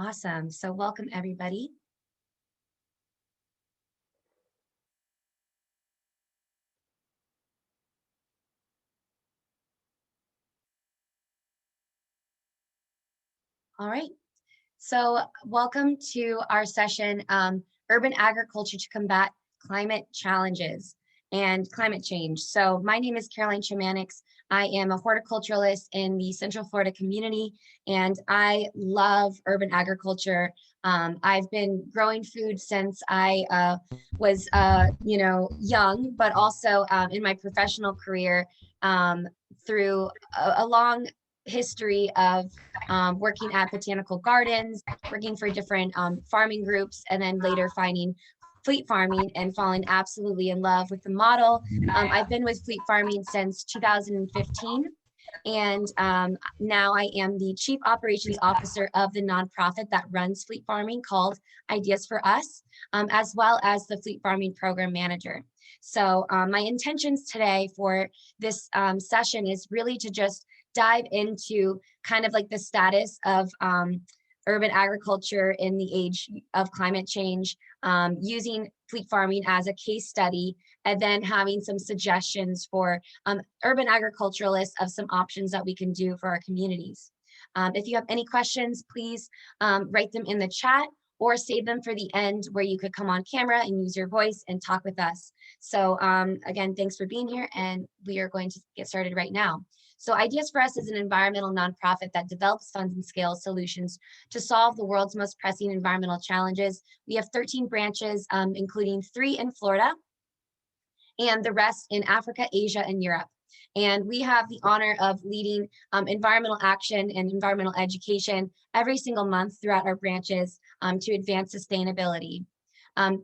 Awesome. So welcome everybody. All right. So welcome to our session, Urban Agriculture to Combat Climate Challenges and Climate Change. So my name is Caroline Chomanics. I am a horticulturalist in the Central Florida community, and I love urban agriculture. I've been growing food since I was, young, but also in my professional career through a long history of working at botanical gardens, working for different farming groups, and then later finding fleet farming and falling absolutely in love with the model. I've been with fleet farming since 2015. And now I am the Chief Operations Officer of the nonprofit that runs fleet farming called Ideas for Us, as well as the fleet farming program manager. So my intentions today for this session is really to just dive into kind of like the status of urban agriculture in the age of climate change, using fleet farming as a case study, and then having some suggestions for urban agriculturalists of some options that we can do for our communities. If you have any questions, please write them in the chat or save them for the end where you could come on camera and use your voice and talk with us. So again, thanks for being here, and we are going to get started right now. So Ideas for Us is an environmental nonprofit that develops, funds, and scales solutions to solve the world's most pressing environmental challenges. We have 13 branches, including 3 in Florida and the rest in Africa, Asia, and Europe. And we have the honor of leading environmental action and environmental education every single month throughout our branches to advance sustainability.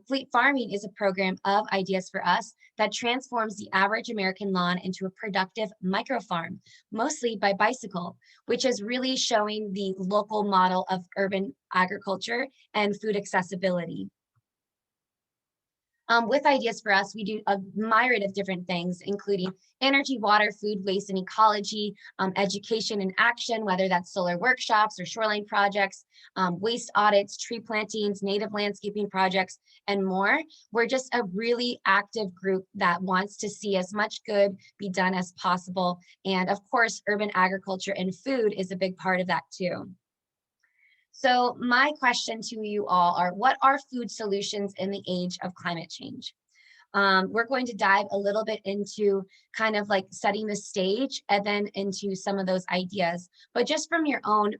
Fleet farming is a program of Ideas for Us that transforms the average American lawn into a productive micro farm, mostly by bicycle, which is really showing the local model of urban agriculture and food accessibility. With Ideas for Us, we do a myriad of different things, including energy, water, food, waste, and ecology, education and action, whether that's solar workshops or shoreline projects, waste audits, tree plantings, native landscaping projects, and more. We're just a really active group that wants to see as much good be done as possible. And of course, urban agriculture and food is a big part of that too. So my question to you all are, what are food solutions in the age of climate change? We're going to dive a little bit into kind of like setting the stage and then into some of those ideas. But just from your own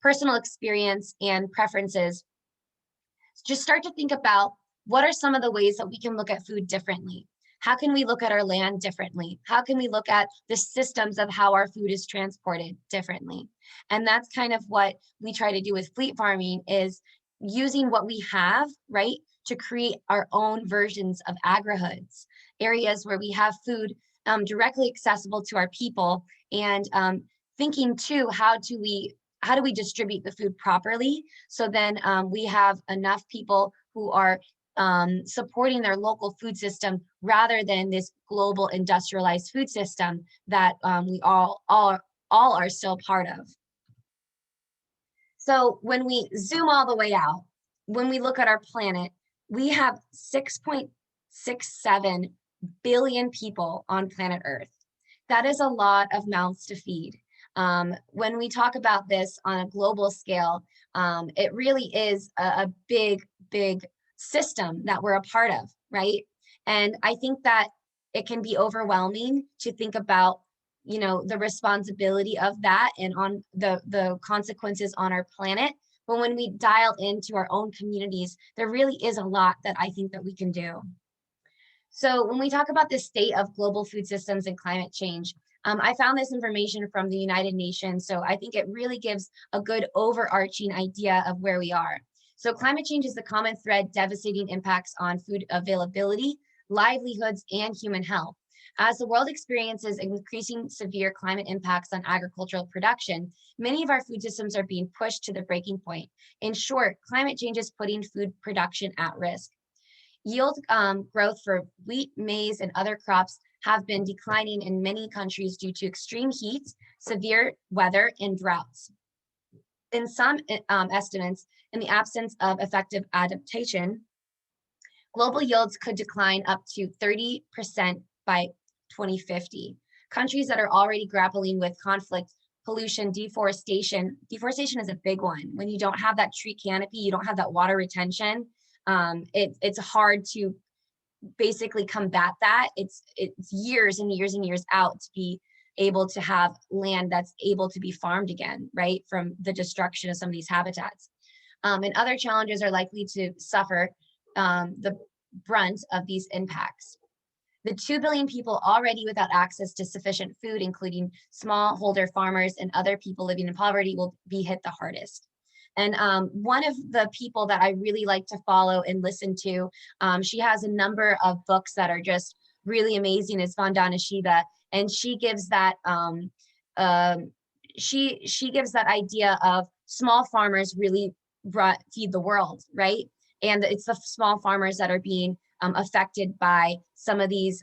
personal experience and preferences, just start to think about what are some of the ways that we can look at food differently. How can we look at our land differently? How can we look at the systems of how our food is transported differently? And that's kind of what we try to do with fleet farming, is using what we have, right, to create our own versions of agrihoods, areas where we have food directly accessible to our people, and thinking too, how do we distribute the food properly, so then we have enough people who are supporting their local food system rather than this global industrialized food system that we all are still part of. So when we zoom all the way out, when we look at our planet, we have 6.67 billion people on planet Earth. That is a lot of mouths to feed. When we talk about this on a global scale, it really is a big system that we're a part of, right? And I think that it can be overwhelming to think about, you know, the responsibility of that and on the consequences on our planet. But when we dial into our own communities, there really is a lot that I think that we can do. So when we talk about the state of global food systems and climate change, I found this information from the United Nations. So I think it really gives a good overarching idea of where we are. So climate change is the common thread devastating impacts on food availability, livelihoods, and human health. As the world experiences increasing severe climate impacts on agricultural production, many of our food systems are being pushed to the breaking point. In short, climate change is putting food production at risk. Yield growth for wheat, maize, and other crops have been declining in many countries due to extreme heat, severe weather, and droughts. In some estimates, in the absence of effective adaptation, global yields could decline up to 30% by 2050. Countries that are already grappling with conflict, pollution, deforestation is a big one. When you don't have that tree canopy, you don't have that water retention, it's hard to basically combat that. It's years and years and years out to be able to have land that's able to be farmed again, right, from the destruction of some of these habitats. And other challenges are likely to suffer the brunt of these impacts. The 2 billion people already without access to sufficient food, including smallholder farmers and other people living in poverty, will be hit the hardest. And one of the people that I really like to follow and listen to, she has a number of books that are just really amazing, is Vandana Shiva. And she gives that she gives that idea of small farmers really feed the world, right? And it's the small farmers that are being affected by some of these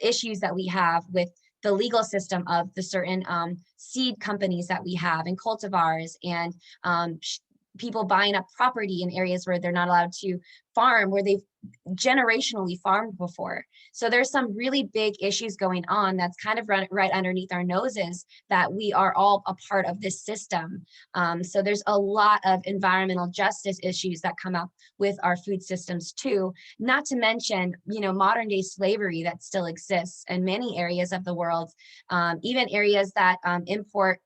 issues that we have with the legal system of the certain seed companies that we have and cultivars, and people buying up property in areas where they're not allowed to farm, where they've generationally farmed before. So there's some really big issues going on that's kind of right underneath our noses, that we are all a part of this system. So there's a lot of environmental justice issues that come up with our food systems too, not to mention, you know, modern day slavery that still exists in many areas of the world, even areas that import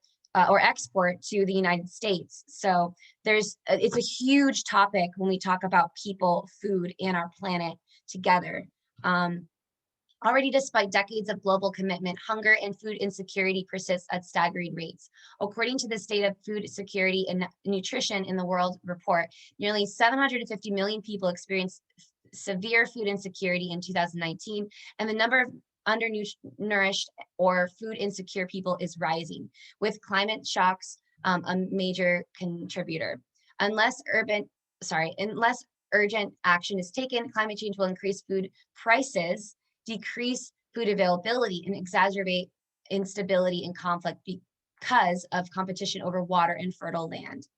or export to the United States. So it's a huge topic when we talk about people, food, and our planet together. Already, despite decades of global commitment, hunger and food insecurity persists at staggering rates. According to the State of Food Security and Nutrition in the World report, nearly 750 million people experienced severe food insecurity in 2019, and the number of undernourished or food insecure people is rising, with climate shocks a major contributor. Unless urgent action is taken, climate change will increase food prices, decrease food availability, and exacerbate instability and conflict because of competition over water and fertile land.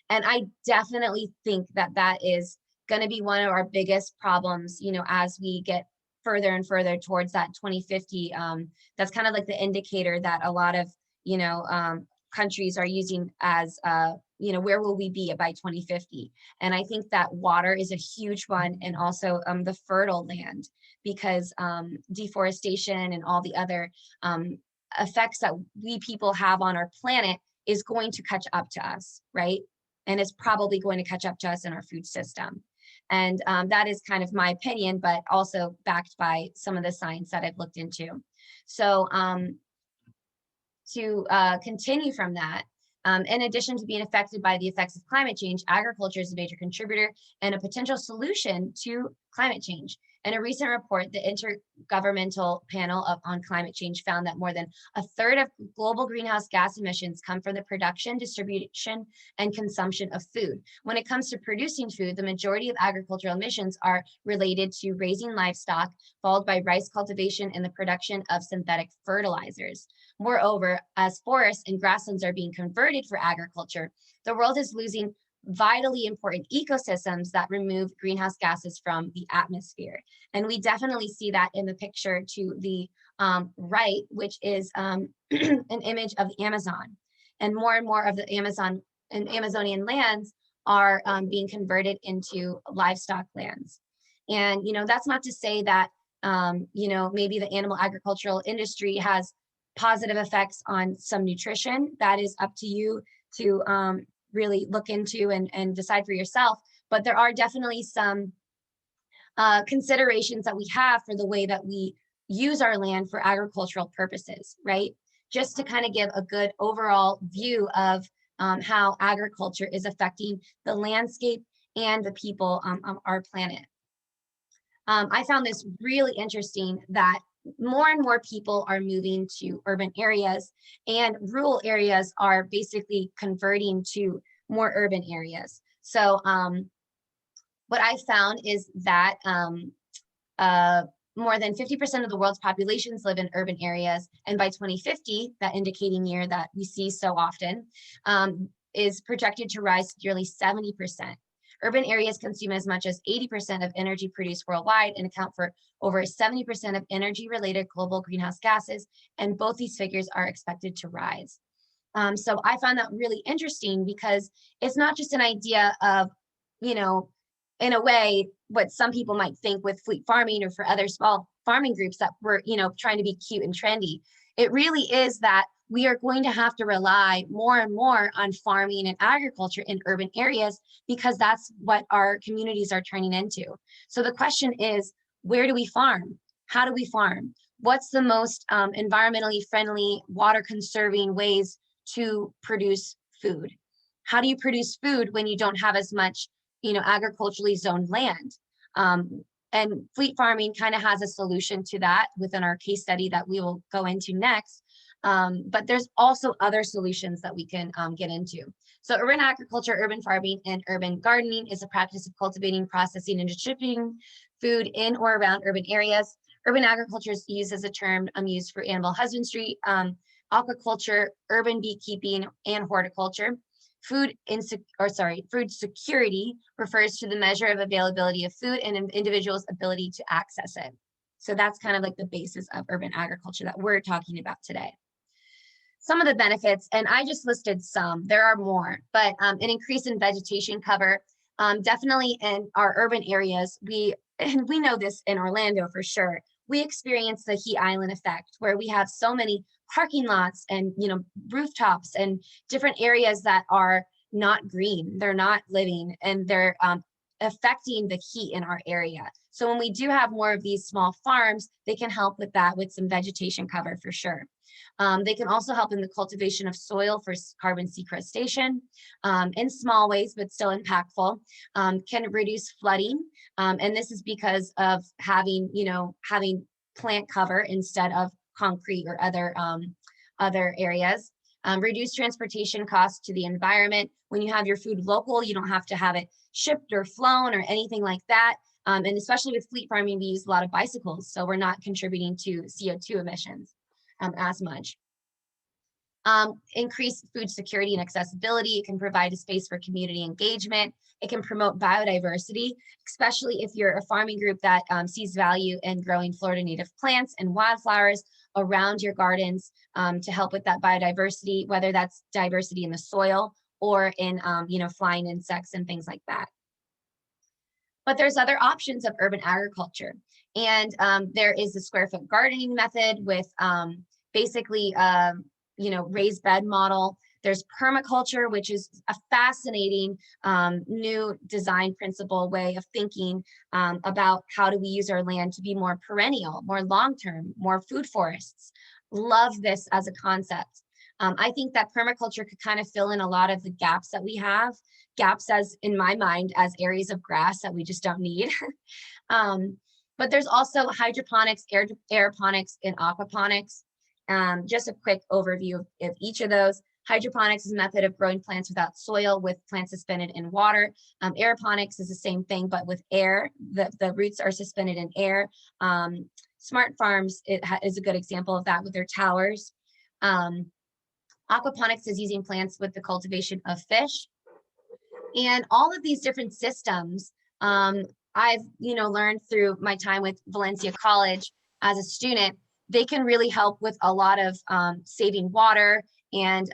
And I definitely think that that is going to be one of our biggest problems, you know, as we get further and further towards that 2050. That's kind of like the indicator that a lot of, you know, countries are using as, you know, where will we be by 2050? And I think that water is a huge one, and also the fertile land, because deforestation and all the other effects that we people have on our planet is going to catch up to us, right? And it's probably going to catch up to us in our food system. And that is kind of my opinion, but also backed by some of the science that I've looked into. So to continue from that, in addition to being affected by the effects of climate change, agriculture is a major contributor and a potential solution to climate change. In a recent report, the Intergovernmental Panel on Climate Change found that more than a third of global greenhouse gas emissions come from the production, distribution, and consumption of food. When it comes to producing food, the majority of agricultural emissions are related to raising livestock, followed by rice cultivation and the production of synthetic fertilizers. Moreover, as forests and grasslands are being converted for agriculture, the world is losing vitally important ecosystems that remove greenhouse gases from the atmosphere. And we definitely see that in the picture to the right, which is an image of the Amazon. And more of the Amazon and Amazonian lands are being converted into livestock lands. And, you know, that's not to say that, you know, maybe the animal agricultural industry has positive effects on some nutrition. That is up to you to really look into and decide for yourself. But there are definitely some considerations that we have for the way that we use our land for agricultural purposes, right? Just to kind of give a good overall view of how agriculture is affecting the landscape and the people on our planet. I found this really interesting, that more and more people are moving to urban areas, and rural areas are basically converting to more urban areas. So what I found is that more than 50% of the world's populations live in urban areas, and by 2050, that indicating year that we see so often, is projected to rise to nearly 70%. Urban areas consume as much as 80% of energy produced worldwide and account for over 70% of energy-related global greenhouse gases, and both these figures are expected to rise. So I found that really interesting because it's not just an idea of, you know, in a way, what some people might think with fleet farming or for other small farming groups that were, trying to be cute and trendy. It really is that we are going to have to rely more and more on farming and agriculture in urban areas because that's what our communities are turning into. So the question is, where do we farm? How do we farm? What's the most environmentally friendly, water conserving ways to produce food? How do you produce food when you don't have as much, agriculturally zoned land? And fleet farming kind of has a solution to that within our case study that we will go into next. But there's also other solutions that we can get into. So urban agriculture, urban farming, and urban gardening is a practice of cultivating, processing, and distributing food in or around urban areas. Urban agriculture is used as a term used for animal husbandry, aquaculture, urban beekeeping, and horticulture. Food security refers to the measure of availability of food and an individual's ability to access it. So that's kind of like the basis of urban agriculture that we're talking about today. Some of the benefits, and I just listed some, there are more, but an increase in vegetation cover, definitely in our urban areas, we know this in Orlando for sure, we experience the heat island effect where we have so many parking lots and rooftops and different areas that are not green, they're not living, and they're affecting the heat in our area. So when we do have more of these small farms, they can help with that with some vegetation cover for sure. They can also help in the cultivation of soil for carbon sequestration in small ways, but still impactful, can reduce flooding. And this is because of having plant cover instead of concrete or other areas. Reduce transportation costs to the environment. When you have your food local, you don't have to have it shipped or flown or anything like that. And especially with fleet farming, we use a lot of bicycles, so we're not contributing to CO2 emissions as much. Increase food security and accessibility. It can provide a space for community engagement. It can promote biodiversity, especially if you're a farming group that sees value in growing Florida native plants and wildflowers around your gardens to help with that biodiversity, whether that's diversity in the soil or in flying insects and things like that. But there's other options of urban agriculture. And there is the square foot gardening method with basically, raised bed model. There's permaculture, which is a fascinating new design principle way of thinking about how do we use our land to be more perennial, more long-term, more food forests. Love this as a concept. I think that permaculture could kind of fill in a lot of the gaps that we have, gaps as in my mind as areas of grass that we just don't need. But there's also hydroponics, aeroponics, and aquaponics. Just a quick overview of each of those. Hydroponics is a method of growing plants without soil with plants suspended in water. Aeroponics is the same thing, but with air. The roots are suspended in air. Smart farms is a good example of that with their towers. Aquaponics is using plants with the cultivation of fish. And all of these different systems, I've learned through my time with Valencia College as a student, they can really help with a lot of saving water and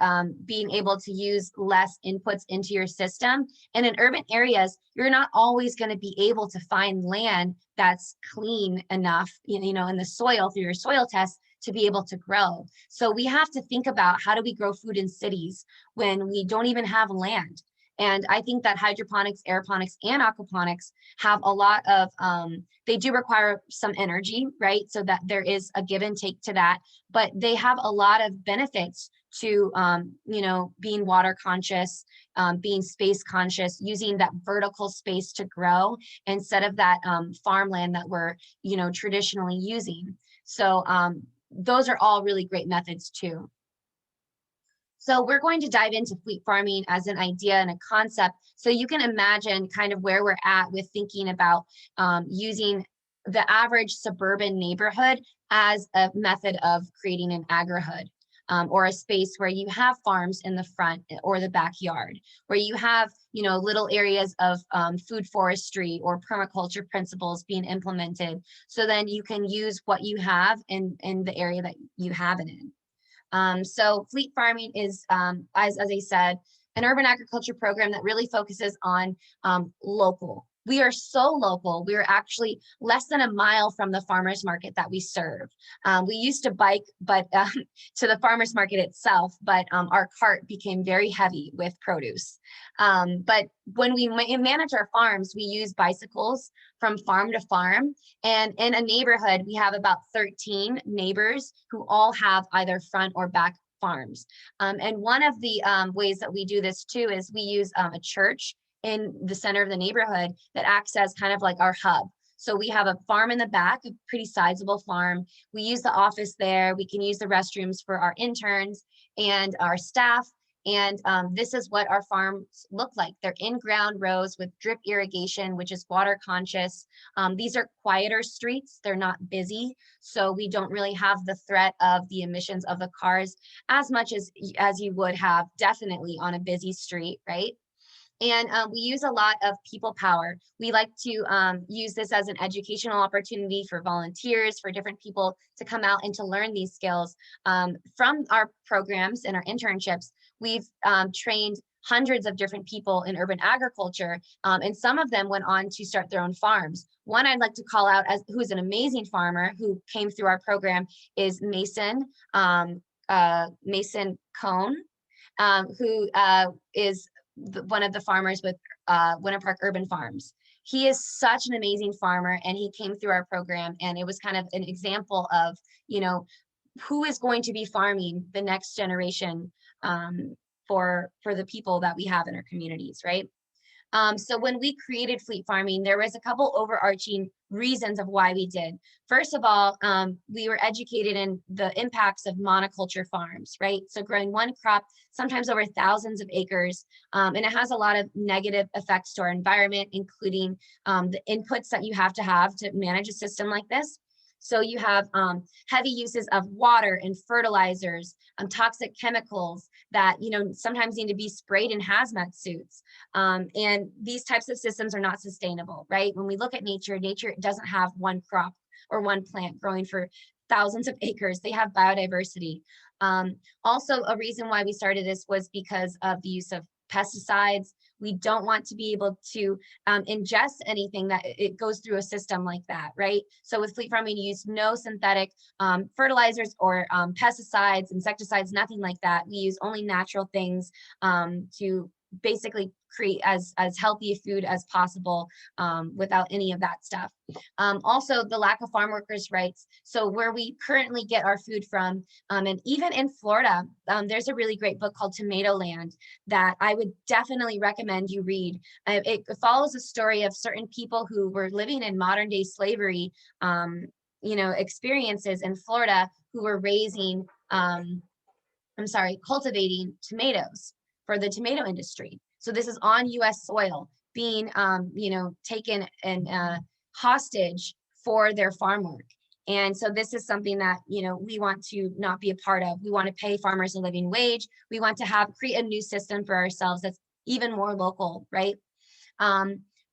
being able to use less inputs into your system. And in urban areas, you're not always going to be able to find land that's clean enough, in the soil through your soil test to be able to grow. So we have to think about how do we grow food in cities when we don't even have land. And I think that hydroponics, aeroponics, and aquaponics have a lot of, they do require some energy, right? So that there is a give and take to that, but they have a lot of benefits to, being water conscious, being space conscious, using that vertical space to grow instead of that farmland that we're, traditionally using. So those are all really great methods too. So we're going to dive into fleet farming as an idea and a concept. So you can imagine kind of where we're at with thinking about using the average suburban neighborhood as a method of creating an agrihood. or a space where you have farms in the front or the backyard, where you have, little areas of food forestry or permaculture principles being implemented. So then you can use what you have in the area that you have it in. So fleet farming is, as I said, an urban agriculture program that really focuses on local. We are so local. We are actually less than a mile from the farmers market that we serve. We used to bike, but to the farmers market itself, but our cart became very heavy with produce. But when we manage our farms, we use bicycles from farm to farm. And in a neighborhood, we have about 13 neighbors who all have either front or back farms. And one of the ways that we do this too is we use a church in the center of the neighborhood that acts as kind of like our hub. So we have a farm in the back, a pretty sizable farm. We use the office there. We can use the restrooms for our interns and our staff. And this is what our farms look like. They're in-ground rows with drip irrigation, which is water conscious. These are quieter streets. They're not busy. So we don't really have the threat of the emissions of the cars as much as you would have definitely on a busy street, right? And we use a lot of people power. We like to use this as an educational opportunity for volunteers, for different people to come out and to learn these skills. From our programs and our internships, we've trained hundreds of different people in urban agriculture, and some of them went on to start their own farms. One I'd like to call out as who's an amazing farmer who came through our program is Mason Cone, who is one of the farmers with Winter Park Urban Farms. He is such an amazing farmer, and he came through our program, and it was kind of an example of, who is going to be farming the next generation for the people that we have in our communities, right? So when we created fleet farming, there was a couple overarching reasons of why we did. First of all, we were educated in the impacts of monoculture farms, right? So growing one crop, sometimes over thousands of acres, and it has a lot of negative effects to our environment, including the inputs that you have to manage a system like this. So you have heavy uses of water and fertilizers, toxic chemicals that sometimes need to be sprayed in hazmat suits. And these types of systems are not sustainable, right? When we look at nature doesn't have one crop or one plant growing for thousands of acres. They have biodiversity. Also, a reason why we started this was because of the use of pesticides. We don't want to be able to ingest anything that it goes through a system like that, right? So with fleet farming, you use no synthetic fertilizers or pesticides, insecticides, nothing like that. We use only natural things to basically create as healthy food as possible without any of that stuff. Also, the lack of farm workers' rights. So where we currently get our food from, and even in Florida, there's a really great book called Tomato Land that I would definitely recommend you read. It follows a story of certain people who were living in modern day slavery, experiences in Florida, who were cultivating tomatoes for the tomato industry. So this is on US soil being, taken and hostage for their farm work. And so this is something that, we want to not be a part of. We want to pay farmers a living wage. We want to create a new system for ourselves that's even more local, right?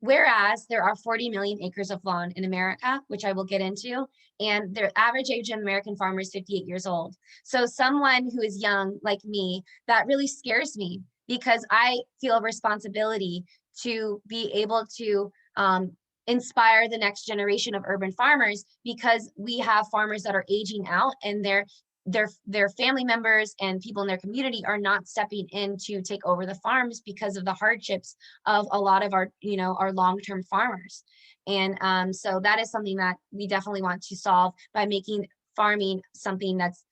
Whereas there are 40 million acres of lawn in America, which I will get into, and the average age of American farmer is 58 years old. So someone who is young like me, that really scares me because I feel a responsibility to be able to inspire the next generation of urban farmers, because we have farmers that are aging out and their family members and people in their community are not stepping in to take over the farms because of the hardships of a lot of our long-term farmers. And so that is something that we definitely want to solve by making farming something that's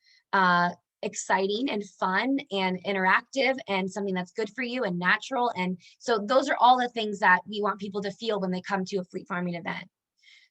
exciting and fun and interactive and something that's good for you and natural. And so those are all the things that we want people to feel when they come to a fleet farming event.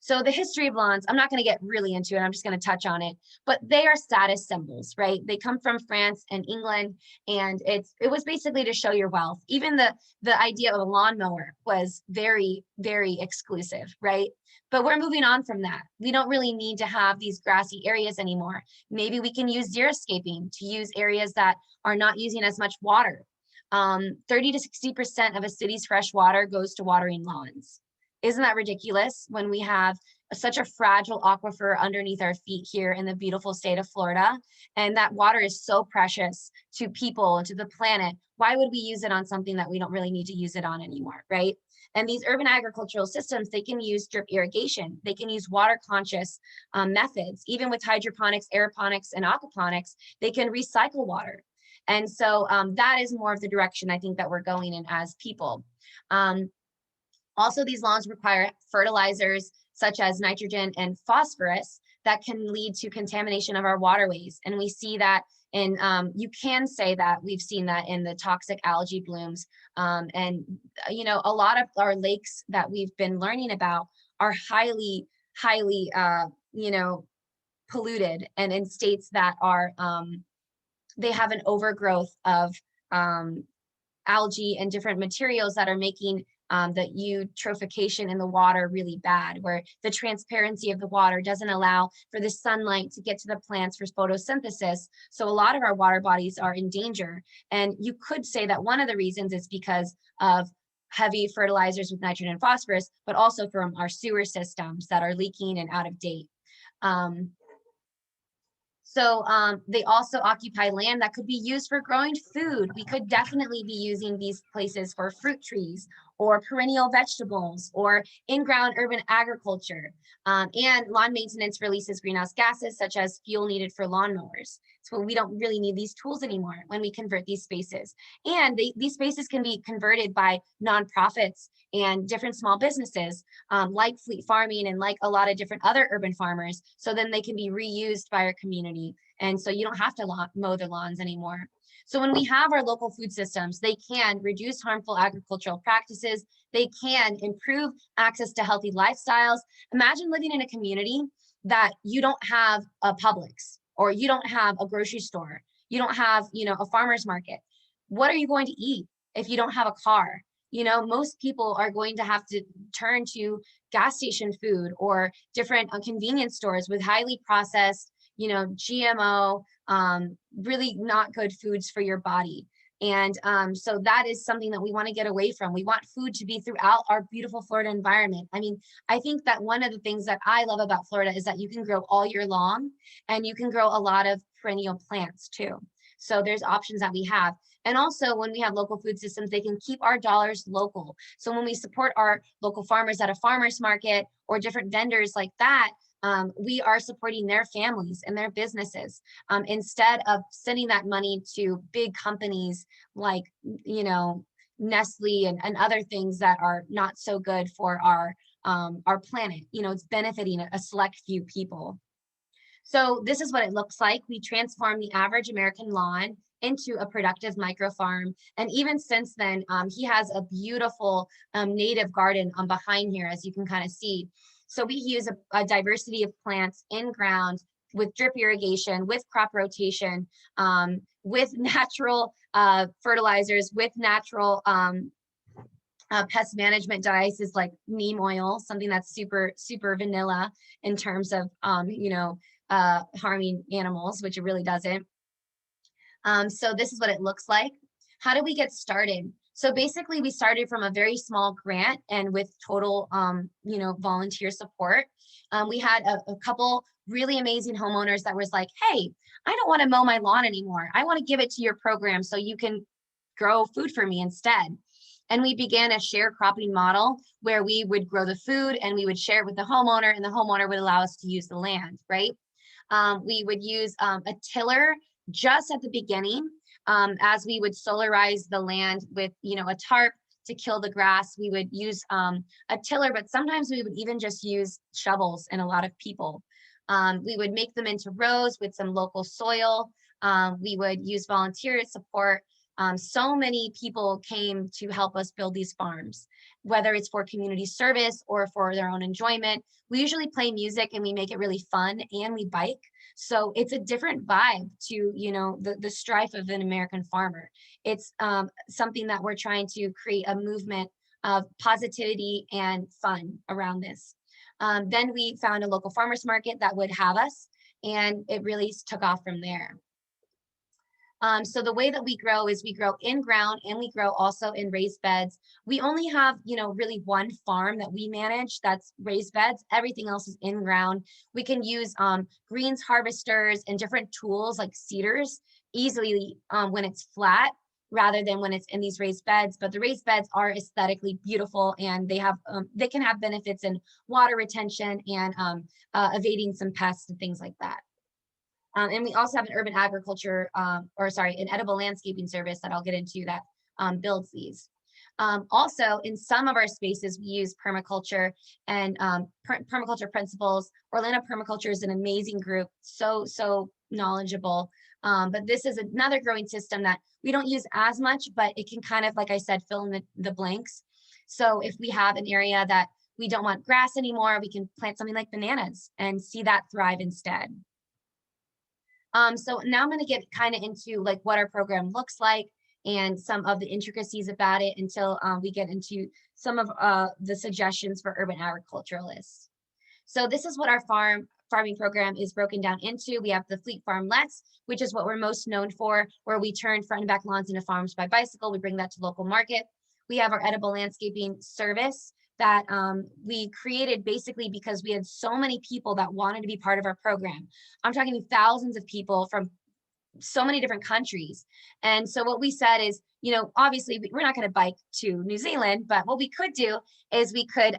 So the history of lawns, I'm not going to get really into it. I'm just going to touch on it, but they are status symbols, right? They come from France and England, and it was basically to show your wealth. Even the idea of a lawnmower was very, very exclusive, right? But we're moving on from that. We don't really need to have these grassy areas anymore. Maybe we can use xeriscaping to use areas that are not using as much water. 30 to 60% of a city's fresh water goes to watering lawns. Isn't that ridiculous when we have such a fragile aquifer underneath our feet here in the beautiful state of Florida? And that water is so precious to people, to the planet. Why would we use it on something that we don't really need to use it on anymore, right? And these urban agricultural systems, they can use drip irrigation. They can use water conscious methods. Even with hydroponics, aeroponics, and aquaponics, they can recycle water. And so that is more of the direction I think that we're going in as people. Also, these lawns require fertilizers such as nitrogen and phosphorus that can lead to contamination of our waterways. And we see that in, you can say that we've seen that in the toxic algae blooms. And, you know, a lot of our lakes that we've been learning about are highly, you know, polluted and in states that are, they have an overgrowth of algae and different materials that are making the eutrophication in the water really bad, where the transparency of the water doesn't allow for the sunlight to get to the plants for photosynthesis. So a lot of our water bodies are in danger. And you could say that one of the reasons is because of heavy fertilizers with nitrogen and phosphorus, but also from our sewer systems that are leaking and out of date. So they also occupy land that could be used for growing food. We could definitely be using these places for fruit trees or perennial vegetables or in-ground urban agriculture. And lawn maintenance releases greenhouse gases such as fuel needed for lawnmowers. So we don't really need these tools anymore when we convert these spaces. And these spaces can be converted by nonprofits and different small businesses like Fleet Farming and like a lot of different other urban farmers. So then they can be reused by our community. And so you don't have to mow the lawns anymore. So when we have our local food systems, they can reduce harmful agricultural practices. They can improve access to healthy lifestyles. Imagine living in a community that you don't have a Publix, or you don't have a grocery store. You don't have, you know, a farmer's market. What are you going to eat if you don't have a car? You know, most people are going to have to turn to gas station food or different convenience stores with highly processed, you know, GMO, really not good foods for your body. And so that is something that we want to get away from. We want food to be throughout our beautiful Florida environment. I mean, I think that one of the things that I love about Florida is that you can grow all year long, and you can grow a lot of perennial plants too. So there's options that we have. And also when we have local food systems, they can keep our dollars local. So when we support our local farmers at a farmer's market or different vendors like that, we are supporting their families and their businesses instead of sending that money to big companies like, you know, Nestle and other things that are not so good for our planet. You know, it's benefiting a select few people. So this is what it looks like. We transform the average American lawn into a productive micro farm. And even since then, he has a beautiful native garden behind here, as you can kind of see. So we use a diversity of plants in ground with drip irrigation, with crop rotation, with natural fertilizers, with natural pest management devices like neem oil, something that's super, super vanilla in terms of, you know, harming animals, which it really doesn't. So this is what it looks like. How do we get started? So basically we started from a very small grant and with total, you know, volunteer support. We had a couple really amazing homeowners that was like, hey, I don't want to mow my lawn anymore. I want to give it to your program so you can grow food for me instead. And we began a sharecropping model where we would grow the food and we would share it with the homeowner, and the homeowner would allow us to use the land, right? We would use a tiller just at the beginning, as we would solarize the land with, you know, a tarp to kill the grass. We would use a tiller, but sometimes we would even just use shovels in a lot of people. We would make them into rows with some local soil. We would use volunteer support. So many people came to help us build these farms, whether it's for community service or for their own enjoyment. We usually play music and we make it really fun, and we bike. So it's a different vibe to, you know, the strife of an American farmer. It's something that we're trying to create a movement of positivity and fun around this. Then we found a local farmers market that would have us, and it really took off from there. So the way that we grow is we grow in ground, and we grow also in raised beds. We only have, you know, really one farm that we manage that's raised beds. Everything else is in ground. We can use greens harvesters and different tools like seeders easily when it's flat, rather than when it's in these raised beds. But the raised beds are aesthetically beautiful, and they can have benefits in water retention and evading some pests and things like that. And we also have an urban agriculture, an edible landscaping service that I'll get into that builds these. Also, in some of our spaces, we use permaculture and permaculture principles. Orlando Permaculture is an amazing group, so knowledgeable. But this is another growing system that we don't use as much, but it can kind of, like I said, fill in the blanks. So if we have an area that we don't want grass anymore, we can plant something like bananas and see that thrive instead. So now I'm going to get kind of into like what our program looks like and some of the intricacies about it until we get into some of the suggestions for urban agriculturalists. So this is what our farming program is broken down into. We have the Fleet Farmlets, which is what we're most known for, where we turn front and back lawns into farms by bicycle. We bring that to local market. We have our edible landscaping service that we created basically because we had so many people that wanted to be part of our program. I'm talking thousands of people from so many different countries. And so what we said is, you know, obviously we're not going to bike to New Zealand, but what we could do is we could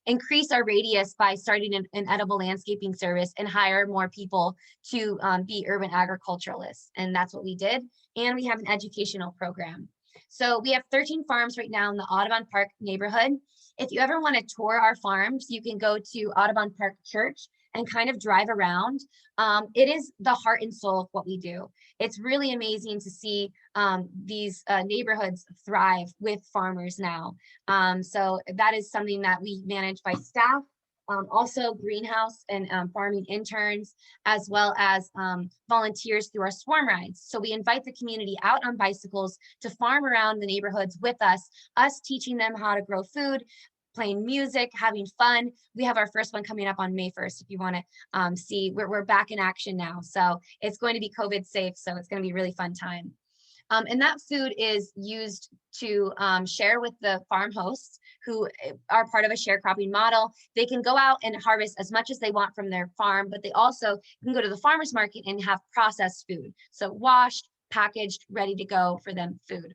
increase our radius by starting an edible landscaping service and hire more people to be urban agriculturalists. And that's what we did. And we have an educational program. So we have 13 farms right now in the Audubon Park neighborhood. If you ever want to tour our farms, you can go to Audubon Park Church and kind of drive around. It is the heart and soul of what we do. It's really amazing to see these neighborhoods thrive with farmers now. So that is something that we manage by staff, also greenhouse and farming interns, as well as volunteers through our swarm rides. So we invite the community out on bicycles to farm around the neighborhoods with us teaching them how to grow food, playing music, having fun. We have our first one coming up on May 1st. If you want to see, we're back in action now. So it's going to be COVID safe. So it's going to be a really fun time. And that food is used to share with the farm hosts who are part of a sharecropping model. They can go out and harvest as much as they want from their farm, but they also can go to the farmer's market and have processed food. So washed, packaged, ready to go for them food.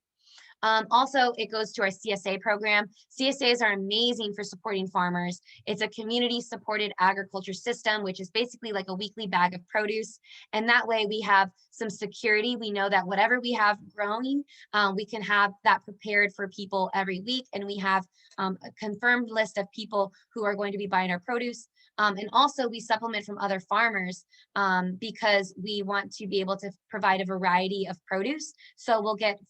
Also, it goes to our CSA program. CSAs are amazing for supporting farmers. It's a community-supported agriculture system, which is basically like a weekly bag of produce. And that way we have some security. We know that whatever we have growing, we can have that prepared for people every week. And we have a confirmed list of people who are going to be buying our produce. And also we supplement from other farmers because we want to be able to provide a variety of produce. So we'll get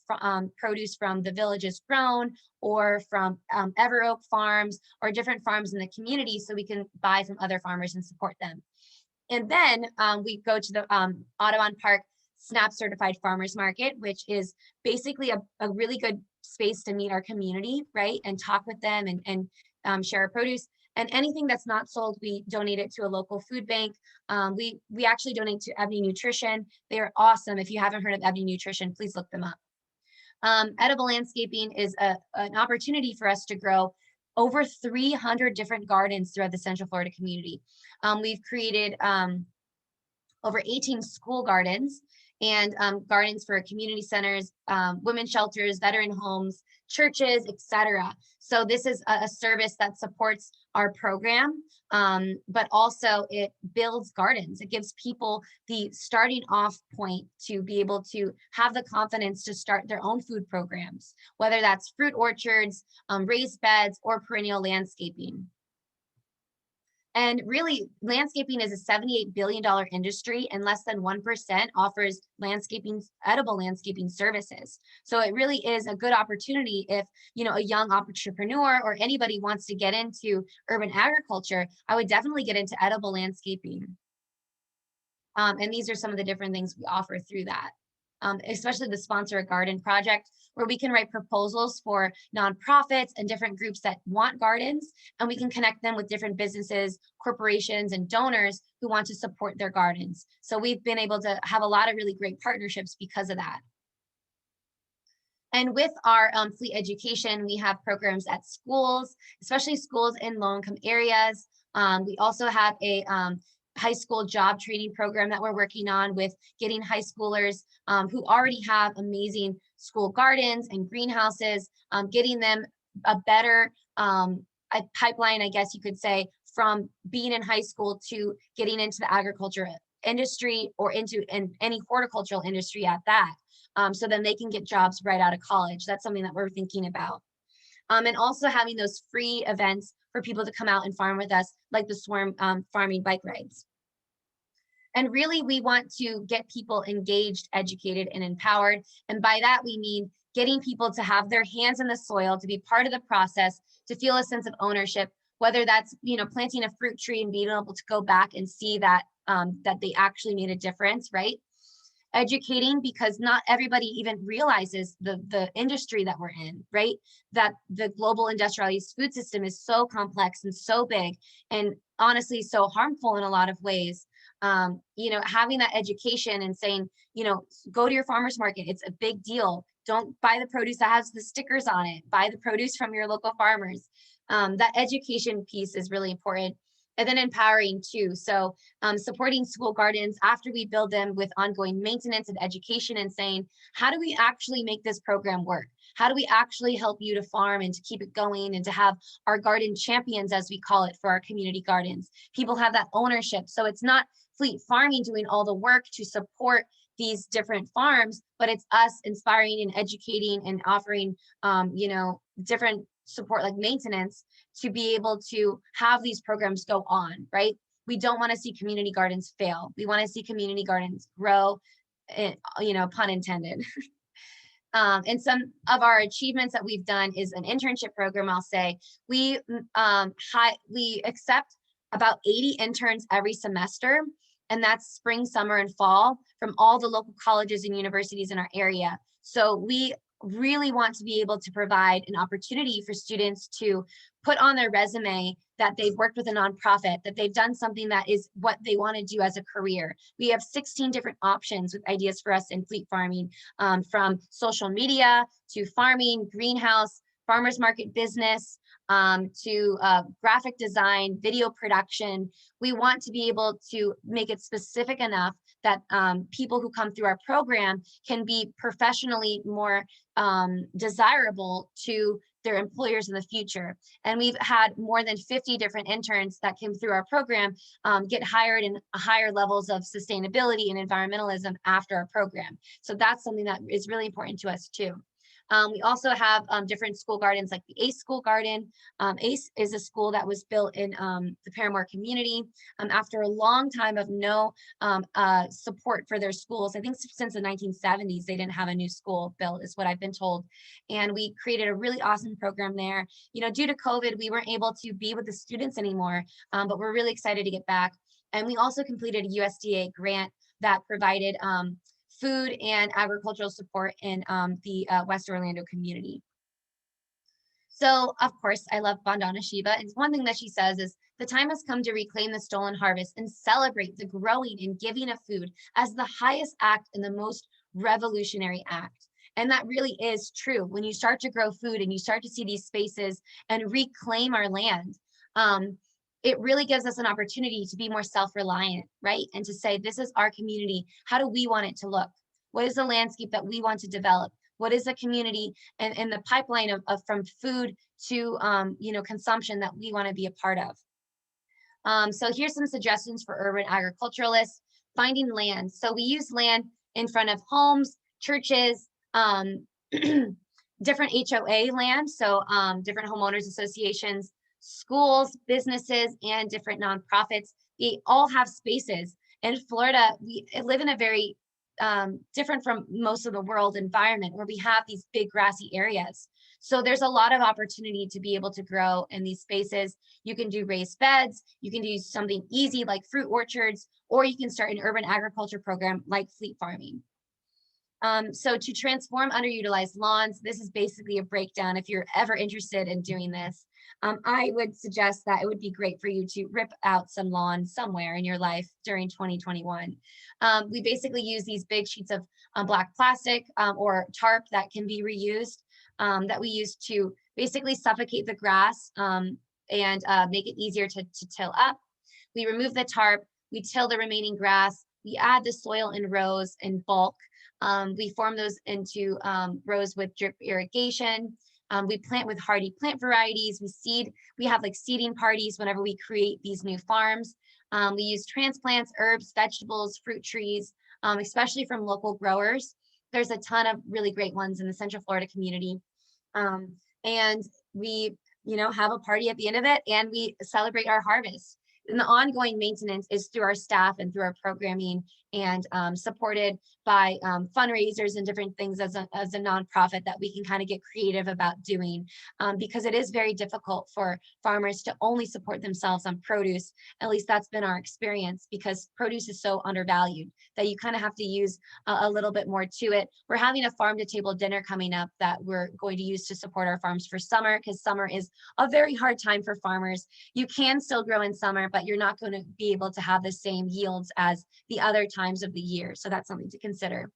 produce from the Villages Grown or from Ever Oak Farms or different farms in the community, so we can buy from other farmers and support them. And then we go to the Audubon Park SNAP Certified Farmers Market, which is basically a really good space to meet our community, right? And talk with them and share our produce. And anything that's not sold, we donate it to a local food bank. We actually donate to Ebony Nutrition. They are awesome. If you haven't heard of Ebony Nutrition, please look them up. Edible landscaping is an opportunity for us to grow over 300 different gardens throughout the Central Florida community. We've created over 18 school gardens and gardens for community centers, women's shelters, veteran homes, churches, etc. So this is a service that supports our program, but also it builds gardens. It gives people the starting off point to be able to have the confidence to start their own food programs, whether that's fruit orchards, raised beds, or perennial landscaping. And really, landscaping is a $78 billion industry, and less than 1% offers edible landscaping services. So it really is a good opportunity if, a young entrepreneur or anybody wants to get into urban agriculture. I would definitely get into edible landscaping. And these are some of the different things we offer through that. Especially the Sponsor a Garden project, where we can write proposals for nonprofits and different groups that want gardens, and we can connect them with different businesses, corporations, and donors who want to support their gardens. So we've been able to have a lot of really great partnerships because of that. And with our fleet education, we have programs at schools, especially schools in low-income areas. We also have a high school job training program that we're working on with getting high schoolers who already have amazing school gardens and greenhouses, getting them a better a pipeline, I guess you could say, from being in high school to getting into the agriculture industry or into any horticultural industry at that. So then they can get jobs right out of college. That's something that we're thinking about. And also having those free events for people to come out and farm with us, like the swarm farming bike rides. And really, we want to get people engaged, educated, and empowered. And by that, we mean getting people to have their hands in the soil, to be part of the process, to feel a sense of ownership, whether that's, planting a fruit tree and being able to go back and see that, that they actually made a difference, right? Educating, because not everybody even realizes the industry that we're in, right? That the global industrialized food system is so complex and so big, and honestly so harmful in a lot of ways. Having that education and saying, go to your farmer's market, it's a big deal. Don't buy the produce that has the stickers on it. Buy the produce from your local farmers. That education piece is really important. And then empowering too. So supporting school gardens after we build them with ongoing maintenance and education, and saying, how do we actually make this program work? How do we actually help you to farm and to keep it going, and to have our garden champions, as we call it, for our community gardens? People have that ownership. So it's not Fleet Farming doing all the work to support these different farms, but it's us inspiring and educating and offering, different support like maintenance to be able to have these programs go on, right? We don't want to see community gardens fail. We want to see community gardens grow, pun intended. And some of our achievements that we've done is an internship program. I'll say we accept about 80 interns every semester, and that's spring, summer, and fall from all the local colleges and universities in our area. So we really want to be able to provide an opportunity for students to put on their resume that they've worked with a nonprofit, that they've done something that is what they want to do as a career. We have 16 different options with ideas for us in Fleet Farming, from social media to farming, greenhouse, farmers market business, to graphic design, video production. We want to be able to make it specific enough that people who come through our program can be professionally more desirable to their employers in the future. And we've had more than 50 different interns that came through our program get hired in higher levels of sustainability and environmentalism after our program. So that's something that is really important to us too. We also have different school gardens, like the ACE School Garden. ACE is a school that was built in the Paramore community after a long time of no support for their schools. I think since the 1970s, they didn't have a new school built, is what I've been told. And we created a really awesome program there. Due to COVID, we weren't able to be with the students anymore, but we're really excited to get back. And we also completed a USDA grant that provided food and agricultural support in the West Orlando community. So, of course, I love Vandana Shiva. And one thing that she says is, the time has come to reclaim the stolen harvest and celebrate the growing and giving of food as the highest act and the most revolutionary act. And that really is true. When you start to grow food and you start to see these spaces and reclaim our land, it really gives us an opportunity to be more self-reliant, right? And to say, this is our community. How do we want it to look? What is the landscape that we want to develop? What is the community and the pipeline of from food to consumption that we want to be a part of? So here's some suggestions for urban agriculturalists. Finding land. So we use land in front of homes, churches, different HOA land, so different homeowners associations, schools, businesses, and different nonprofits. They all have spaces. In Florida, we live in a very different from most of the world environment where we have these big grassy areas. So there's a lot of opportunity to be able to grow in these spaces. You can do raised beds, you can do something easy like fruit orchards, or you can start an urban agriculture program like fleet farming. So to transform underutilized lawns, this is basically a breakdown if you're ever interested in doing this. I would suggest that it would be great for you to rip out some lawn somewhere in your life during 2021. We basically use these big sheets of black plastic or tarp that can be reused that we use to basically suffocate the grass and make it easier to till up. We remove the tarp, we till the remaining grass, we add the soil in rows in bulk. We form those into rows with drip irrigation. We plant with hardy plant varieties. We seed. We have like seeding parties whenever we create these new farms. We use transplants, herbs, vegetables, fruit trees, especially from local growers. There's a ton of really great ones in the Central Florida community. And we, have a party at the end of it and we celebrate our harvest. And the ongoing maintenance is through our staff and through our programming and supported by fundraisers and different things as a nonprofit that we can kind of get creative about doing because it is very difficult for farmers to only support themselves on produce. At least that's been our experience because produce is so undervalued that you kind of have to use a little bit more to it. We're having a farm to table dinner coming up that we're going to use to support our farms for summer because summer is a very hard time for farmers. You can still grow in summer, but you're not going to be able to have the same yields as the other times of the year. So that's something to consider.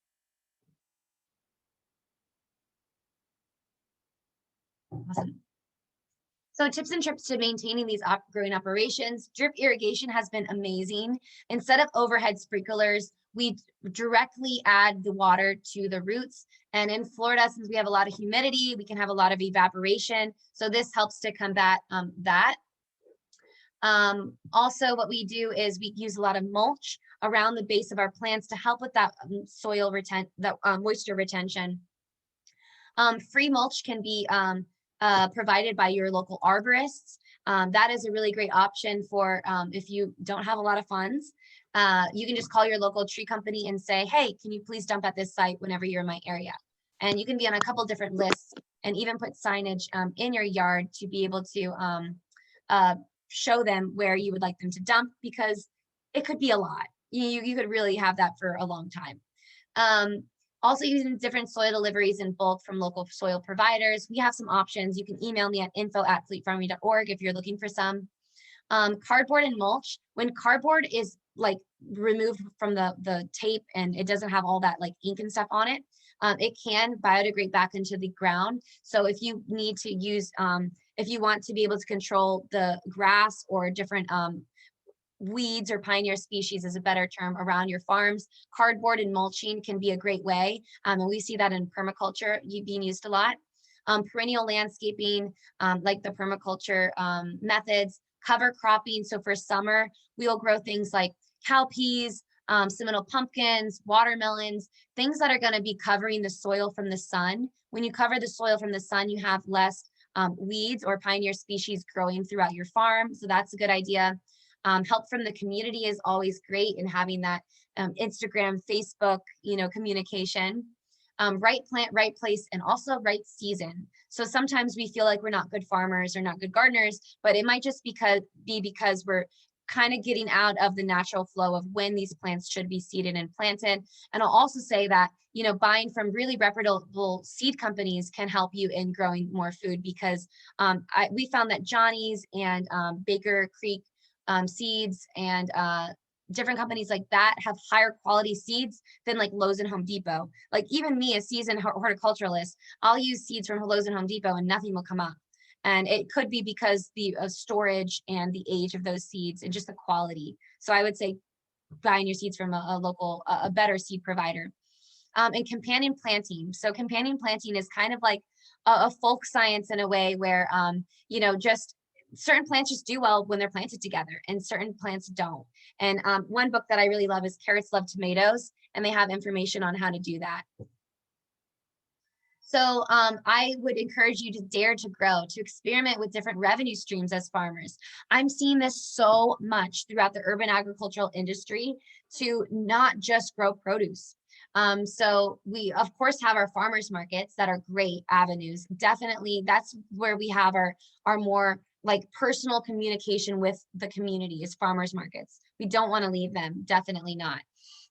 Awesome. So tips and tricks to maintaining these growing operations. Drip irrigation has been amazing. Instead of overhead sprinklers, we directly add the water to the roots. And in Florida, since we have a lot of humidity, we can have a lot of evaporation. So this helps to combat that. Also, what we do is we use a lot of mulch around the base of our plants to help with that soil moisture retention. Free mulch can be provided by your local arborists. That is a really great option for if you don't have a lot of funds. You can just call your local tree company and say, hey, can you please dump at this site whenever you're in my area? And you can be on a couple different lists and even put signage in your yard to be able to show them where you would like them to dump because it could be a lot. You could really have that for a long time. Also using different soil deliveries in bulk from local soil providers. We have some options. You can email me at info@fleetfarming.org if you're looking for some. Cardboard and mulch. When cardboard is like removed from the tape and it doesn't have all that like ink and stuff on it, it can biodegrade back into the ground. So if you need to use, if you want to be able to control the grass or different weeds or pioneer species is a better term around your farms, cardboard and mulching can be a great way. And we see that in permaculture being used a lot. Perennial landscaping, like the permaculture methods, cover cropping. So for summer, we will grow things like cowpeas, Seminole pumpkins, watermelons, things that are going to be covering the soil from the sun. When you cover the soil from the sun, you have less weeds or pioneer species growing throughout your farm. So that's a good idea. Help from the community is always great in having that Instagram, Facebook, communication. Right plant, right place, and also right season. So sometimes we feel like we're not good farmers or not good gardeners, but it might just be because we're kind of getting out of the natural flow of when these plants should be seeded and planted. And I'll also say that, buying from really reputable seed companies can help you in growing more food because we found that Johnny's and Baker Creek seeds and different companies like that have higher quality seeds than like Lowe's and Home Depot. Like even me, a seasoned horticulturalist, I'll use seeds from Lowe's and Home Depot and nothing will come up. And it could be because the storage and the age of those seeds and just the quality. So I would say buying your seeds from a local, a better seed provider. And companion planting. So companion planting is kind of like a folk science in a way where, just certain plants just do well when they're planted together and certain plants don't. And one book that I really love is Carrots Love Tomatoes, and they have information on how to do that. So I would encourage you to dare to grow, to experiment with different revenue streams as farmers. I'm seeing this so much throughout the urban agricultural industry, to not just grow produce. So we of course have our farmers markets that are great avenues. Definitely, that's where we have our more like personal communication with the community, is farmers markets. We don't want to leave them, definitely not.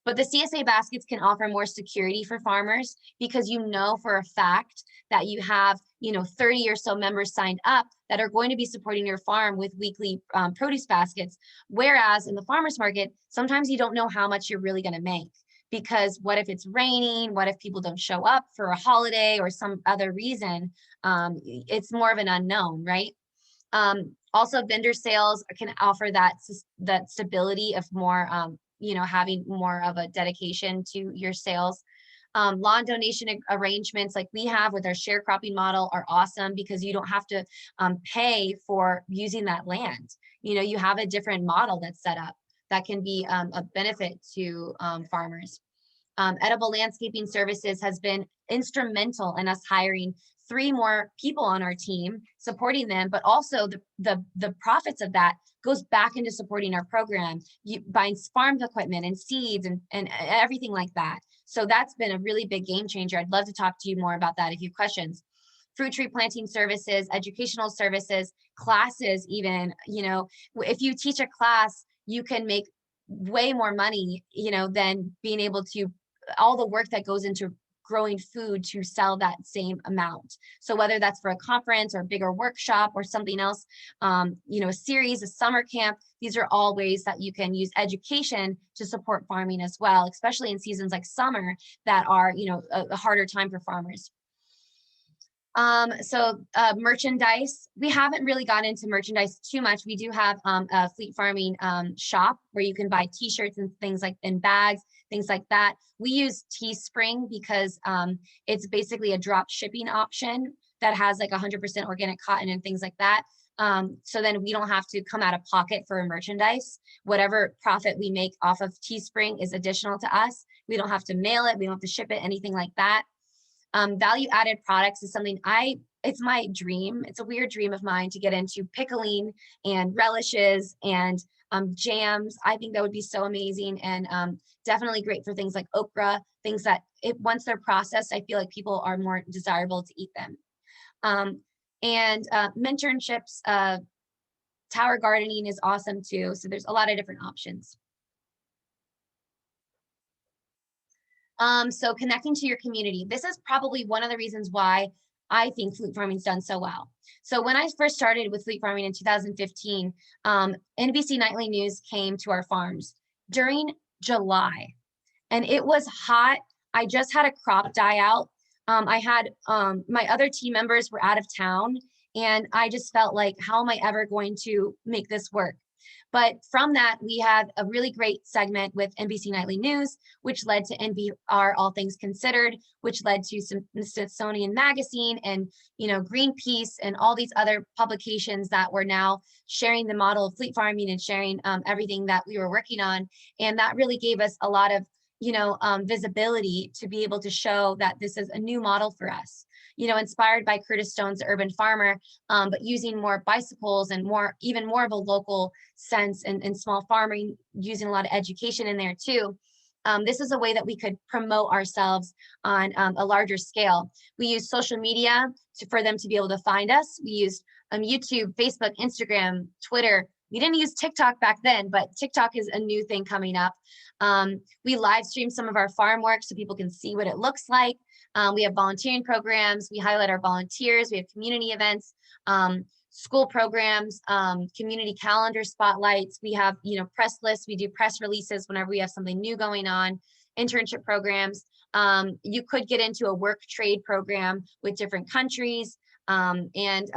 But the CSA baskets can offer more security for farmers, because you know for a fact that you have 30 or so members signed up that are going to be supporting your farm with weekly produce baskets. Whereas in the farmers market, sometimes you don't know how much you're really going to make, because what if it's raining? What if people don't show up for a holiday or some other reason? It's more of an unknown, right? Also, vendor sales can offer that stability of more, having more of a dedication to your sales. Lawn donation arrangements like we have with our sharecropping model are awesome, because you don't have to pay for using that land. You have a different model that's set up that can be a benefit to farmers. Edible landscaping services has been instrumental in us hiring 3 more people on our team, supporting them, but also the profits of that goes back into supporting our program, buying farm equipment and seeds and everything like that. So that's been a really big game changer. I'd love to talk to you more about that if you have questions. Fruit tree planting services, educational services, classes even, if you teach a class, you can make way more money, than being able to, all the work that goes into growing food to sell that same amount. So whether that's for a conference or a bigger workshop or something else, a series, a summer camp, these are all ways that you can use education to support farming as well, especially in seasons like summer that are, a harder time for farmers. Merchandise, we haven't really gotten into merchandise too much. We do have a fleet farming shop where you can buy t-shirts and things like, in bags, things like that. We use Teespring because it's basically a drop shipping option that has like 100% organic cotton and things like that. So then we don't have to come out of pocket for merchandise. Whatever profit we make off of Teespring is additional to us. We don't have to mail it. We don't have to ship it, anything like that. Value added products is something it's my dream. It's a weird dream of mine to get into pickling and relishes and jams. I think that would be so amazing, and definitely great for things like okra, things that once they're processed, I feel like people are more desirable to eat them. Mentorships, tower gardening is awesome too. So there's a lot of different options. So connecting to your community. This is probably one of the reasons why I think fleet farming's done so well. So when I first started with fleet farming in 2015, NBC Nightly News came to our farms during July, and it was hot. I just had a crop die out. I had my other team members were out of town, and I just felt like, how am I ever going to make this work? But from that, we had a really great segment with NBC Nightly News, which led to NPR All Things Considered, which led to Smithsonian Magazine and, Greenpeace and all these other publications that were now sharing the model of fleet farming and sharing everything that we were working on. And that really gave us a lot of, visibility to be able to show that this is a new model for us. Inspired by Curtis Stone's Urban Farmer, but using more bicycles and even more of a local sense and small farming, using a lot of education in there too. This is a way that we could promote ourselves on a larger scale. We use social media for them to be able to find us. We used YouTube, Facebook, Instagram, Twitter. We didn't use TikTok back then, but TikTok is a new thing coming up. We live stream some of our farm work so people can see what it looks like. We have volunteering programs. We highlight our volunteers. We have community events, school programs, community calendar spotlights. We have, press lists. We do press releases whenever we have something new going on, internship programs. You could get into a work trade program with different countries. And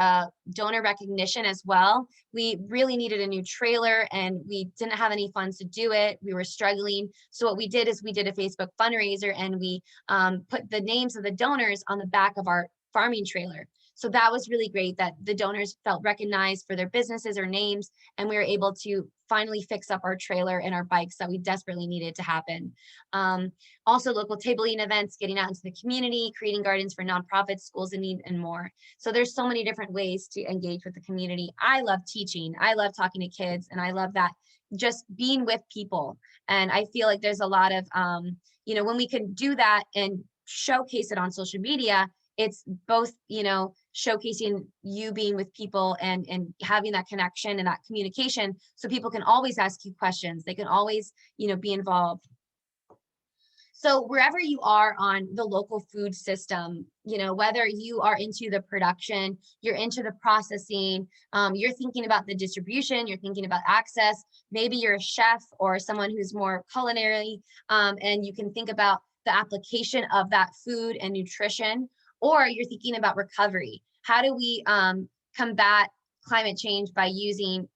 donor recognition as well. We really needed a new trailer and we didn't have any funds to do it. We were struggling. So what we did is we did a Facebook fundraiser and we put the names of the donors on the back of our farming trailer. So that was really great that the donors felt recognized for their businesses or names, and we were able to finally fix up our trailer and our bikes that we desperately needed to happen. Also local tabling events, getting out into the community, creating gardens for nonprofits, schools in need, and more. So there's so many different ways to engage with the community. I love teaching. I love talking to kids, and I love that just being with people. And I feel like there's a lot of, when we can do that and showcase it on social media, it's both, showcasing you being with people and having that connection and that communication, so people can always ask you questions. They can always, be involved. So wherever you are on the local food system, whether you are into the production, you're into the processing, you're thinking about the distribution, you're thinking about access, maybe you're a chef or someone who's more culinary, and you can think about the application of that food and nutrition, or you're thinking about recovery. How do we combat climate change by using,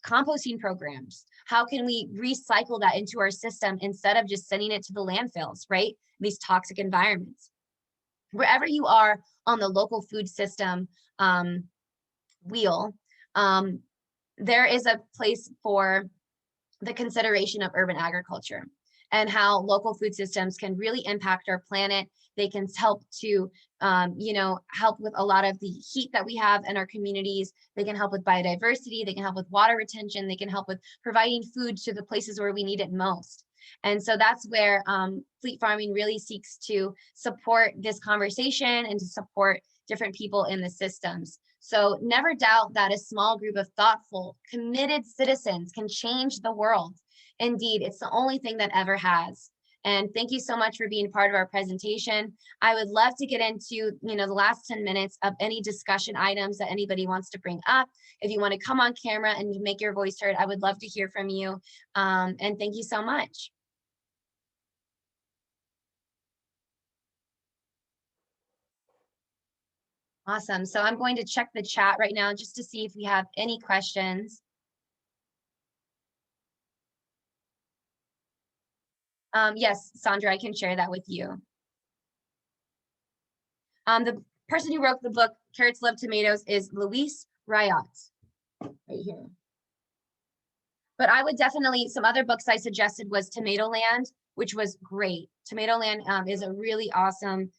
composting programs? How can we recycle that into our system instead of just sending it to the landfills, right? These toxic environments. Wherever you are on the local food system wheel, there is a place for the consideration of urban agriculture and how local food systems can really impact our planet. They can help to, help with a lot of the heat that we have in our communities. They can help with biodiversity. They can help with water retention. They can help with providing food to the places where we need it most. And so that's where fleet farming really seeks to support this conversation and to support different people in the systems. So never doubt that a small group of thoughtful, committed citizens can change the world. Indeed, it's the only thing that ever has. And thank you so much for being part of our presentation. I would love to get into, the last 10 minutes of any discussion items that anybody wants to bring up. If you want to come on camera and make your voice heard, I would love to hear from you. And thank you so much. Awesome. So I'm going to check the chat right now just to see if we have any questions. Yes, Sandra, I can share that with you. The person who wrote the book, Carrots Love Tomatoes, is Luis Riot, right here. But I would definitely, some other books I suggested was Tomatoland, which was great. Tomatoland is a really awesome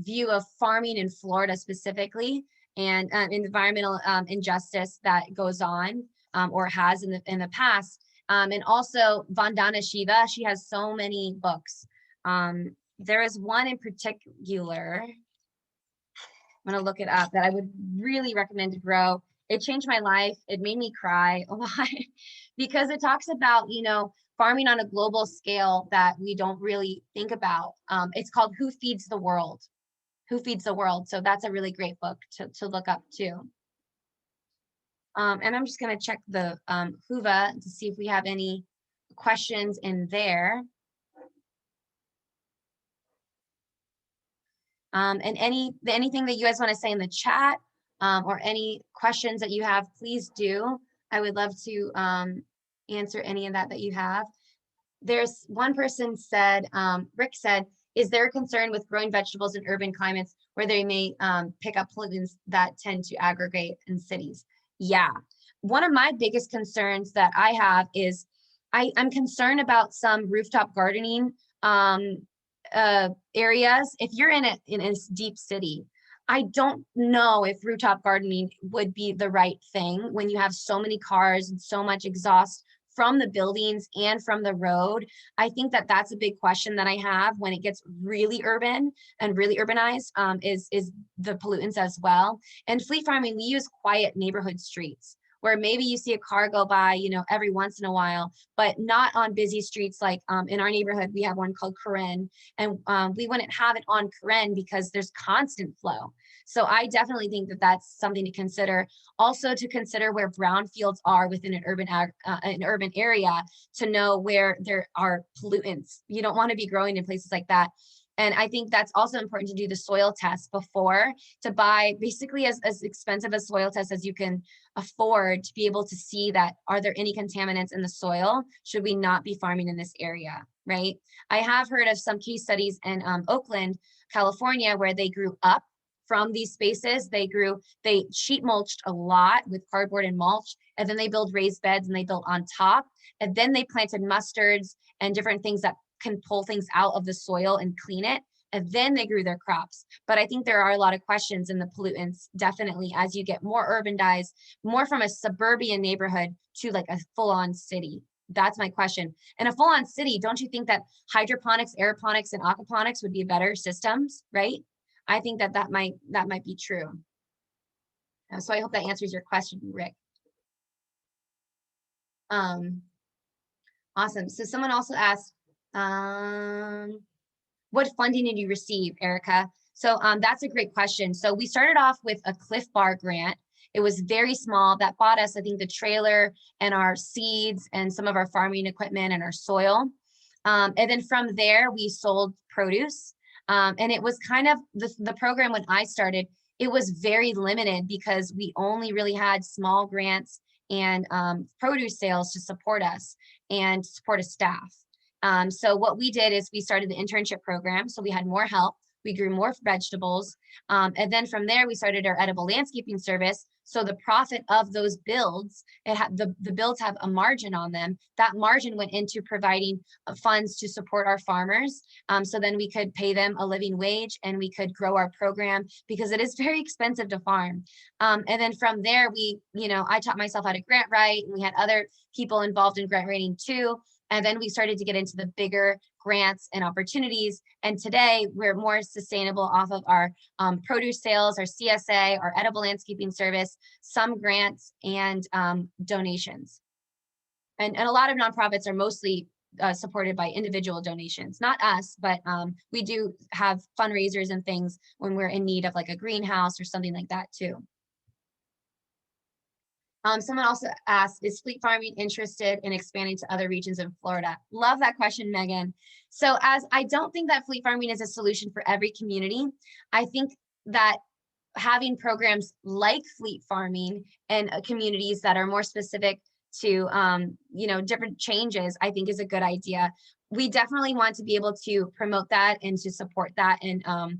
view of farming in Florida specifically, and environmental injustice that goes on or has in the past. And also Vandana Shiva, she has so many books. There is one in particular, I'm gonna look it up, that I would really recommend to grow. It changed my life. It made me cry a lot because it talks about, farming on a global scale that we don't really think about. It's called Who Feeds the World? Who Feeds the World? So that's a really great book to look up too. And I'm just gonna check the Whova to see if we have any questions in there. And anything that you guys want to say in the chat or any questions that you have, please do. I would love to answer any of that you have. There's one person said, Rick said, is there a concern with growing vegetables in urban climates where they may pick up pollutants that tend to aggregate in cities? Yeah. One of my biggest concerns that I have is I'm concerned about some rooftop gardening areas. If you're in a deep city, I don't know if rooftop gardening would be the right thing when you have so many cars and so much exhaust from the buildings and from the road. I think that that's a big question that I have when it gets really urban and really urbanized, is the pollutants as well. And fleet farming, we use quiet neighborhood streets where maybe you see a car go by, every once in a while, but not on busy streets. Like in our neighborhood, we have one called Karen, and we wouldn't have it on Karen because there's constant flow. So I definitely think that that's something to consider. Also to consider where brownfields are within an urban area to know where there are pollutants. You don't want to be growing in places like that. And I think that's also important to do the soil test before, to buy basically as expensive a soil test as you can afford, to be able to see that, are there any contaminants in the soil? Should we not be farming in this area, right? I have heard of some case studies in Oakland, California, where they grew up from these spaces. They sheet mulched a lot with cardboard and mulch, and then they built raised beds and they built on top. And then they planted mustards and different things that can pull things out of the soil and clean it. And then they grew their crops. But I think there are a lot of questions in the pollutants, definitely, as you get more urbanized, more from a suburban neighborhood to like a full-on city. That's my question. In a full-on city, don't you think that hydroponics, aeroponics, and aquaponics would be better systems, right? I think that might be true. So I hope that answers your question, Rick. Awesome. So someone also asked, what funding did you receive, Erica? So that's a great question. So we started off with a Cliff Bar grant. It was very small. That bought us, I think, the trailer and our seeds and some of our farming equipment and our soil. And then from there, we sold produce. And it was kind of the program when I started, it was very limited because we only really had small grants and produce sales to support us and support a staff. So what we did is we started the internship program. So we had more help. We grew more vegetables. And then from there, we started our edible landscaping service. So the profit of those builds, the builds have a margin on them. That margin went into providing funds to support our farmers. So then we could pay them a living wage and we could grow our program because it is very expensive to farm. And then from there, I taught myself how to grant write, and we had other people involved in grant writing too. And then we started to get into the bigger grants and opportunities. And today we're more sustainable off of our produce sales, our CSA, our edible landscaping service, some grants and donations. And a lot of nonprofits are mostly supported by individual donations, not us, but we do have fundraisers and things when we're in need of like a greenhouse or something like that too. Someone also asked, is fleet farming interested in expanding to other regions in Florida? Love that question, Megan. So I don't think that fleet farming is a solution for every community. I think that having programs like fleet farming and communities that are more specific to, different changes, I think is a good idea. We definitely want to be able to promote that and to support that. And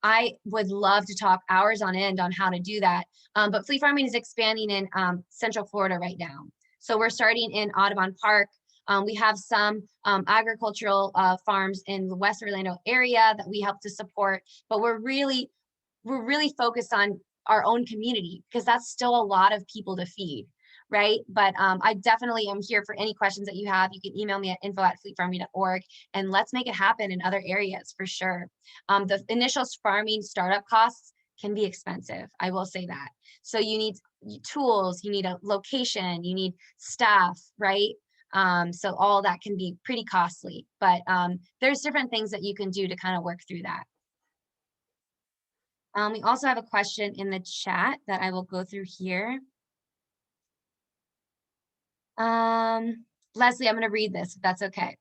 I would love to talk hours on end on how to do that. But fleet farming is expanding in Central Florida right now. So we're starting in Audubon Park. We have some agricultural farms in the West Orlando area that we help to support, but we're really focused on our own community because that's still a lot of people to feed, right? But I definitely am here for any questions that you have. You can email me at info@fleetfarming.org and let's make it happen in other areas for sure. The initial farming startup costs can be expensive, I will say that. So you need tools, you need a location, you need staff, right? So all that can be pretty costly, but there's different things that you can do to kind of work through that. We also have a question in the chat that I will go through here. Leslie, I'm going to read this if that's okay.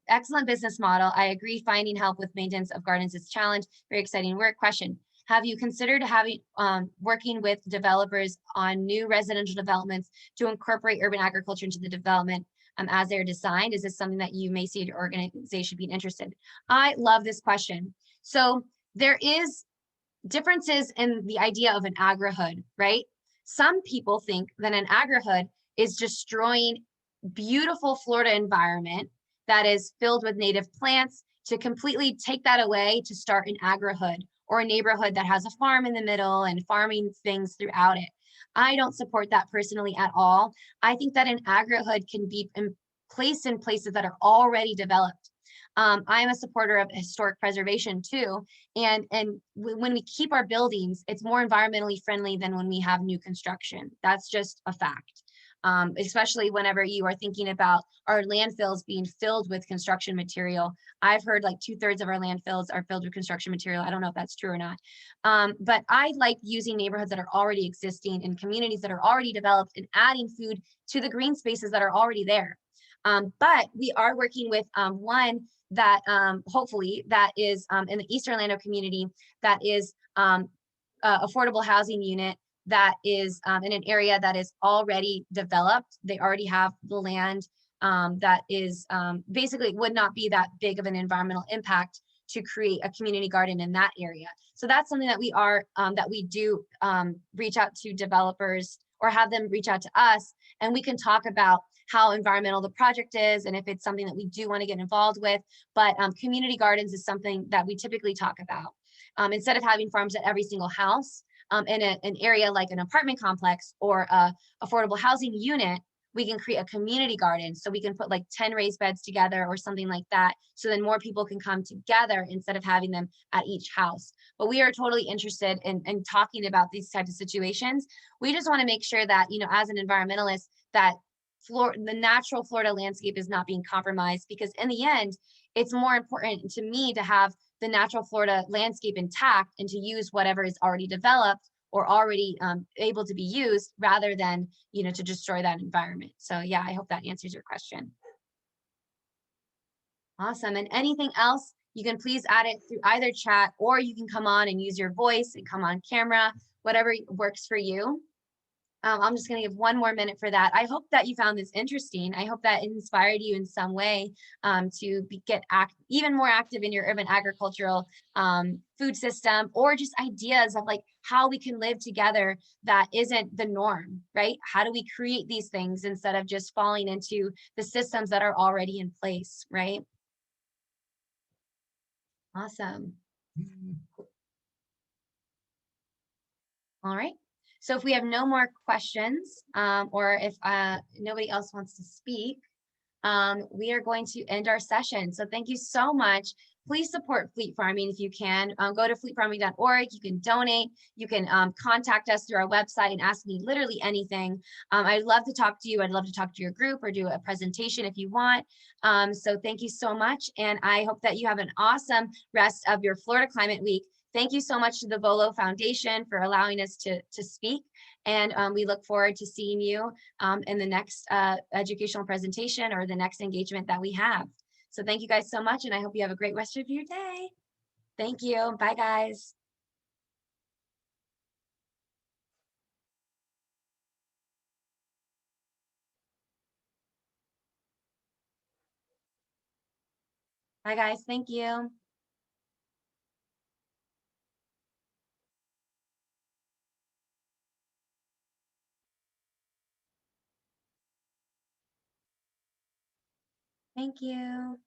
Excellent business model. I agree. Finding help with maintenance of gardens is a challenge. Very exciting work. Question: have you considered working with developers on new residential developments to incorporate urban agriculture into the development as they're designed? Is this something that you may see your organization being interested? I love this question. So there is differences in the idea of an agri-hood, right? Some people think that an agri-hood is destroying beautiful Florida environment that is filled with native plants to completely take that away to start an agri-hood or a neighborhood that has a farm in the middle and farming things throughout it. I don't support that personally at all. I think that an agri-hood can be placed in places that are already developed. I'm a supporter of historic preservation too. And when we keep our buildings, it's more environmentally friendly than when we have new construction. That's just a fact. Especially whenever you are thinking about our landfills being filled with construction material. I've heard like 2/3 of our landfills are filled with construction material. I don't know if that's true or not. But I like using neighborhoods that are already existing and communities that are already developed and adding food to the green spaces that are already there. But we are working with one that hopefully that is in the East Orlando community that is affordable housing unit that is in an area that is already developed. They already have the land that is basically would not be that big of an environmental impact to create a community garden in that area. So that's something that we do reach out to developers or have them reach out to us, and we can talk about how environmental the project is and if it's something that we do want to get involved with. But community gardens is something that we typically talk about. Instead of having farms at every single house in an area like an apartment complex or a affordable housing unit, we can create a community garden. So we can put like 10 raised beds together or something like that. So then more people can come together instead of having them at each house. But we are totally interested in talking about these types of situations. We just want to make sure that, you know, as an environmentalist, that the natural Florida landscape is not being compromised, because in the end, it's more important to me to have the natural Florida landscape intact and to use whatever is already developed or already able to be used, rather than, you know, to destroy that environment. So yeah, I hope that answers your question. Awesome. And anything else, you can please add it through either chat, or you can come on and use your voice and come on camera, whatever works for you. I'm just going to give one more minute for that. I hope that you found this interesting. I hope that it inspired you in some way to get even more active in your urban agricultural food system, or just ideas of like how we can live together that isn't the norm, right? How do we create these things instead of just falling into the systems that are already in place, right? Awesome. All right. So if we have no more questions, or if nobody else wants to speak, we are going to end our session. So thank you so much. Please support fleet farming if you can. Go to fleetfarming.org. You can donate. You can contact us through our website and ask me literally anything. I'd love to talk to you. I'd love to talk to your group or do a presentation if you want. So thank you so much. And I hope that you have an awesome rest of your Florida Climate Week. Thank you so much to the Volo Foundation for allowing us to speak. And we look forward to seeing you in the next educational presentation or the next engagement that we have. So thank you guys so much, and I hope you have a great rest of your day. Thank you. Bye, guys. Bye, guys. Thank you. Thank you.